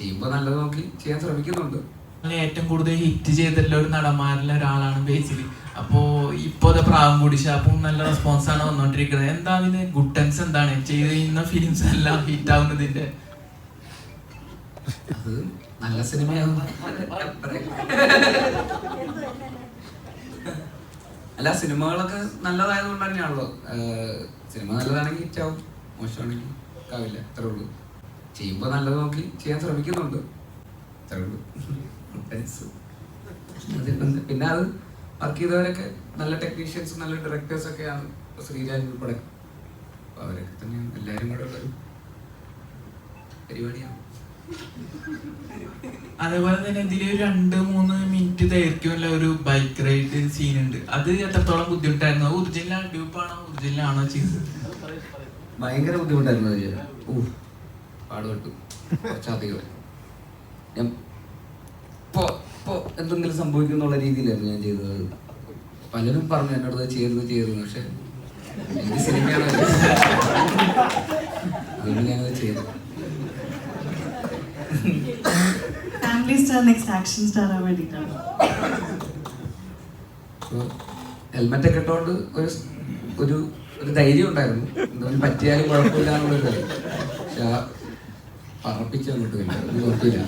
ചെയ്യുമ്പോൾ നല്ലത് നോക്കി ചെയ്യാൻ ശ്രമിക്കുന്നുണ്ട്. ഏറ്റവും കൂടുതൽ ഹിറ്റ് ചെയ്തിട്ടുള്ള ഒരു നടന്മാരിലെ ഒരാളാണ് ബേസിലി. അപ്പോ ഇപ്പോഴത്തെ പ്രാവും കുടിച്ച അപ്പം നല്ല റെസ്പോൺസ് ആണ് വന്നോണ്ടിരിക്കുന്നത്. എന്താ അതിന് ഗുഡൻസ് എന്താണ് ചെയ്യുന്ന ഫിലിംസ് എല്ലാം ഹിറ്റ് ആവുന്നതിന്റെ? അത് നല്ല സിനിമയാവും. അല്ല, സിനിമകളൊക്കെ നല്ലതായത് കൊണ്ട് തന്നെയാണല്ലോ. സിനിമ നല്ലതാണെങ്കിൽ ഹിറ്റാവും, മോശമാണെങ്കിൽ ആവില്ല. അത്രേ ഉള്ളൂ. ചെയ്യുമ്പോൾ നല്ലത് നോക്കി ചെയ്യാൻ ശ്രമിക്കുന്നുണ്ട്. അത്രേ ഉള്ളൂ. പിന്നെ അത് വർക്ക് ചെയ്തവരൊക്കെ നല്ല ടെക്നീഷ്യൻസും നല്ല ഡയറക്ടേഴ്സ് ഒക്കെയാണ്. ശ്രീരാജ് ഉൾപ്പെടെ അവരൊക്കെ തന്നെയാണ്. എല്ലാവരും കൂടെ ഉള്ളൊരു പരിപാടിയാണ്. അതേപോലെ തന്നെ ഇതിൽ 2-3 മിനിറ്റ് ദൈർഘ്യമുള്ള ഒരു ബൈക്ക് റൈഡ് സീൻ ഉണ്ട്. അത് എത്രത്തോളം ബുദ്ധിമുട്ടായിരുന്നു? ഒറിജിനൽ ഡ്യൂപ്പാണോ ഒറിജിനലാണോ ചെയ്തത്? ഭയങ്കര ബുദ്ധിമുട്ടായിരുന്നു. പാടുപെട്ടു കുറച്ചധികം. ഞാൻ ഇപ്പോൾ എന്തെങ്കിലും സംഭവിക്കും എന്നുള്ള രീതിയിലായിരുന്നു ഞാൻ ചെയ്തത്. പലരും പറഞ്ഞു എന്നോട് ചെയ്തത്, പക്ഷെ എനിക്ക് സിനിമയാണ് അതുകൊണ്ട് ഞാനത് ചെയ്തു. ഹെൽമെറ്റ് ഒക്കെ ഇട്ടോണ്ട് ഒരു ധൈര്യം ഉണ്ടായിരുന്നു. എന്തെങ്കിലും പറ്റിയാലും കുഴപ്പമില്ല എന്നുള്ളൊരു കാര്യം. പക്ഷെ പറപ്പിച്ച് അങ്ങോട്ട് കുഴപ്പമില്ല.